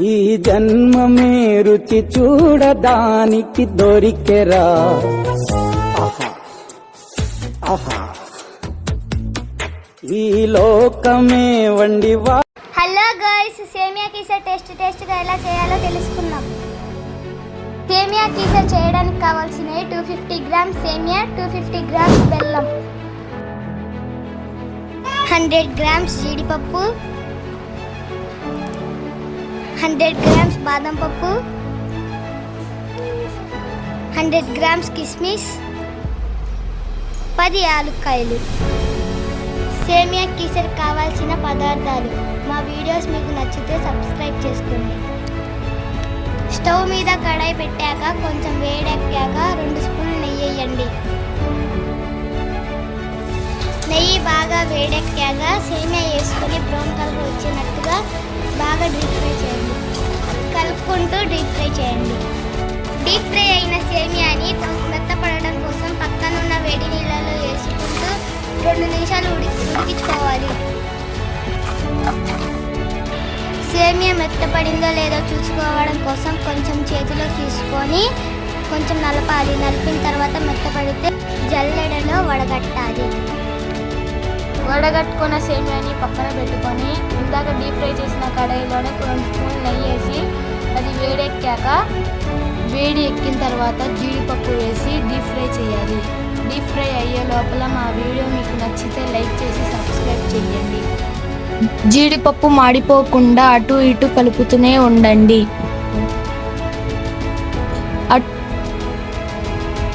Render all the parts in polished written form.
ఈ జన్మమే రుచి చూడడానికి దొరికెరా. ఆహా ఆహా ఈ లోకమే వండివా. హలో గైస్, సేమియా కీసర్ టేస్ట్గా ఎలా చేయాలో తెలుసుకుందాం. సేమియా కీసర్ చేయడానికి కావాల్సినవి 250 గ్రామ్స్ సేమియా, 250 గ్రామ్స్ బెల్లం, 100 గ్రామ్స్ జీడిపప్పు, 100 గ్రామ్స్ బాదం పప్పు, 100 గ్రామ్స్ కిస్మిస్, 10 యాలక్కాయలు. సేమియా కీసర్ కావాల్సిన పదార్థాలు. మా వీడియోస్ మీకు నచ్చితే సబ్స్క్రైబ్ చేసుకోండి. స్టవ్ మీద కడాయి పెట్టాక కొంచెం వేడెక్కాక 2 స్పూన్లు నెయ్యి వేయండి. నెయ్యి బాగా వేడెక్కాక సేమియా వేసుకొని బ్రౌన్ కలర్ వచ్చినట్టుగా బాగా డీప్ ఫ్రై చేయండి. కలుపుకుంటూ డీప్ ఫ్రై చేయండి. డీప్ ఫ్రై అయిన సేమియాని మెత్తపడడం కోసం పక్కనున్న వేడి నీళ్ళలో వేసుకుంటూ 2 నిమిషాలు ఉడికించుకోవాలి. సేమియా మెత్తపడిందో లేదో చూసుకోవడం కోసం కొంచెం చేతిలో తీసుకొని కొంచెం నలపాలి. నలిపిన తర్వాత మెత్తపడితే జల్లెడలో వడగట్టాలి. వడగట్టుకున్న సేమియాని పక్కన పెట్టుకొని ఇందాక డీప్ ఫ్రై చేసిన కడాయిలోనే 2 స్పూన్లు నెయ్యి వేసి అది వేడి ఎక్కిన తర్వాత జీడిపప్పు వేసి డీప్ ఫ్రై చేయాలి. డీప్ ఫ్రై అయ్యే లోపల మా వీడియో మీకు నచ్చితే లైక్ చేసి సబ్స్క్రైబ్ చేయండి. జీడిపప్పు మాడిపోకుండా అటు ఇటు కలుపుతూనే ఉండండి.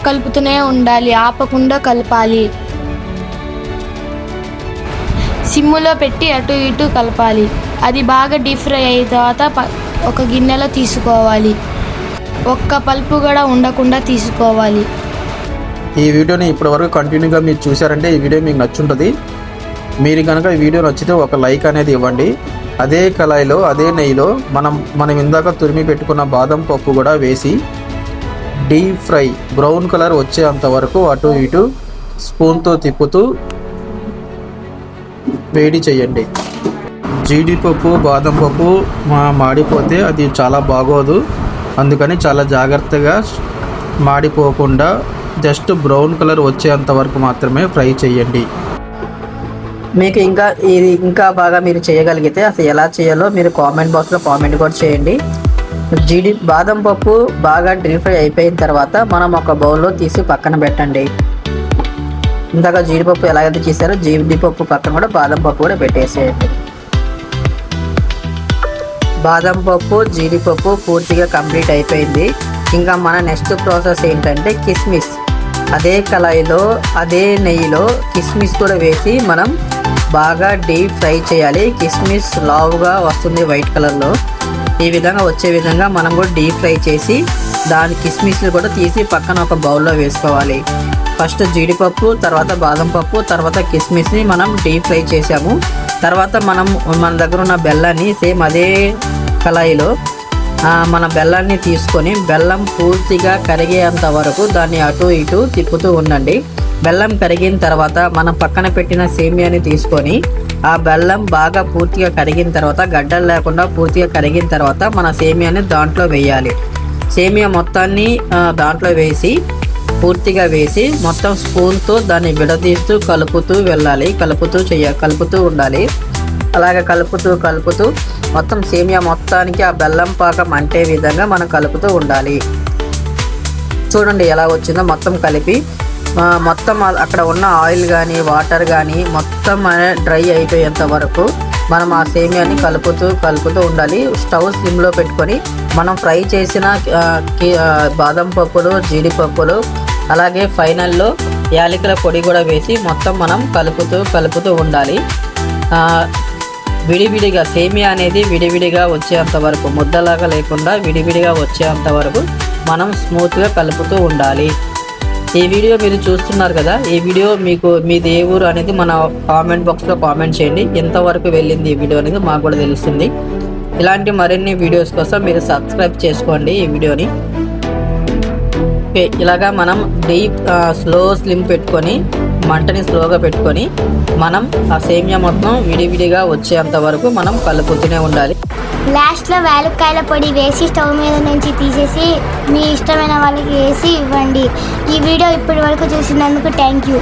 కలుపుతూనే ఉండాలి, ఆపకుండా కలపాలి. సిమ్ములో పెట్టి అటు ఇటు కలపాలి. అది బాగా డీప్ ఫ్రై అయిన తర్వాత ఒక గిన్నెలో తీసుకోవాలి. ఒక్క పల్పు కూడా ఉండకుండా తీసుకోవాలి. ఈ వీడియోని ఇప్పటివరకు కంటిన్యూగా మీరు చూసారంటే ఈ వీడియో మీకు నచ్చుంటుంది. మీరు కనుక ఈ వీడియో నచ్చితే ఒక లైక్ అనేది ఇవ్వండి. అదే కళాయిలో అదే నెయ్యిలో మనం ఇందాక తురిమి పెట్టుకున్న బాదం పప్పు కూడా వేసి డీప్ ఫ్రై బ్రౌన్ కలర్ వచ్చేంత వరకు అటు ఇటు స్పూన్తో తిప్పుతూ వేడి చేయండి. జీడిపప్పు బాదం పప్పు మాడిపోతే అది చాలా బాగోదు. అందుకని చాలా జాగ్రత్తగా మాడిపోకుండా జస్ట్ బ్రౌన్ కలర్ వచ్చేంత వరకు మాత్రమే ఫ్రై చేయండి. మీకు ఇంకా బాగా మీరు చేయగలిగితే అసలు ఎలా చేయాలో మీరు కామెంట్ బాక్స్లో కామెంట్ కూడా చేయండి. బాదం పప్పు బాగా డీప్ ఫ్రై అయిపోయిన తర్వాత మనం ఒక బౌల్లో తీసి పక్కన పెట్టండి. ఇందాక జీడిపప్పు ఎలాగైతే చేశారో జీడిపప్పు పక్కన కూడా బాదం పప్పు కూడా పెట్టేసేయండి. బాదం పప్పు జీడిపప్పు పూర్తిగా కంప్లీట్ అయిపోయింది. ఇంకా మన నెక్స్ట్ ప్రాసెస్ ఏంటంటే కిస్మిస్. అదే కళాయిలో అదే నెయ్యిలో కిస్మిస్ కూడా వేసి మనం బాగా డీప్ ఫ్రై చేయాలి. కిస్మిస్ లావుగా వస్తుంది వైట్ కలర్లో. ఈ విధంగా వచ్చే విధంగా మనం కూడా డీప్ ఫ్రై చేసి దాని కిస్మిస్లు కూడా తీసి పక్కన ఒక బౌల్లో వేసుకోవాలి. ఫస్ట్ జీడిపప్పు, తర్వాత బాదం పప్పు, తర్వాత కిస్మిస్ని మనం డీప్ ఫ్రై చేసాము. తర్వాత మన దగ్గర ఉన్న బెల్లాన్ని సేమ్ అదే కళాయిలో మన బెల్లాన్ని తీసుకొని బెల్లం పూర్తిగా కరిగేంత వరకు దాన్ని అటు ఇటు తిప్పుతూ ఉండండి. బెల్లం కరిగిన తర్వాత మనం పక్కన పెట్టిన సేమియాని తీసుకొని ఆ బెల్లం బాగా పూర్తిగా కరిగిన తర్వాత గడ్డలు లేకుండా పూర్తిగా కరిగిన తర్వాత మన సేమియాని దాంట్లో వేయాలి. సేమియా మొత్తాన్ని దాంట్లో వేసి పూర్తిగా వేసి మొత్తం స్పూన్తో దాన్ని విడదీస్తూ కలుపుతూ వెళ్ళాలి. కలుపుతూ ఉండాలి. అలాగే కలుపుతూ మొత్తం సేమియా మొత్తానికి ఆ బెల్లం పాకం అంటే విధంగా మనం కలుపుతూ ఉండాలి. చూడండి ఎలా వచ్చిందో. మొత్తం కలిపి మొత్తం అక్కడ ఉన్న ఆయిల్ కానీ వాటర్ కానీ మొత్తం డ్రై అయిపోయేంత వరకు మనం ఆ సేమియాని కలుపుతూ ఉండాలి. స్టవ్ సిమ్లో పెట్టుకొని మనం ఫ్రై చేసిన బాదం పప్పులు జీడిపప్పులు అలాగే ఫైనల్లో యాలకుల పొడి కూడా వేసి మొత్తం మనం కలుపుతూ ఉండాలి. విడివిడిగా సేమియా అనేది విడివిడిగా వచ్చేంత వరకు ముద్దలాగా లేకుండా విడివిడిగా వచ్చేంత వరకు మనం స్మూత్గా కలుపుతూ ఉండాలి. ఈ వీడియో మీరు చూస్తున్నారు కదా, ఈ వీడియో మీకు మీది ఏ ఊరు అనేది మన కామెంట్ బాక్స్లో కామెంట్ చేయండి. ఎంతవరకు వెళ్ళింది ఈ వీడియో అనేది మాకు కూడా తెలుస్తుంది. ఇలాంటి మరిన్ని వీడియోస్ కోసం మీరు సబ్స్క్రైబ్ చేసుకోండి ఈ వీడియోని. ఓకే, ఇలాగా మనం డీప్ స్లో స్లిమ్ పెట్టుకొని మంటని స్లోగా పెట్టుకొని మనం ఆ సేమియా మొత్తం విడివిడిగా వచ్చేంత వరకు మనం కలుపుతూనే ఉండాలి. లాస్ట్లో వేలుక్కాయల పొడి వేసి స్టవ్ మీద నుంచి తీసేసి మీ ఇష్టమైన వాళ్ళకి వేసి ఇవ్వండి. ఈ వీడియో ఇప్పటి వరకు చూసినందుకు థ్యాంక్ యూ.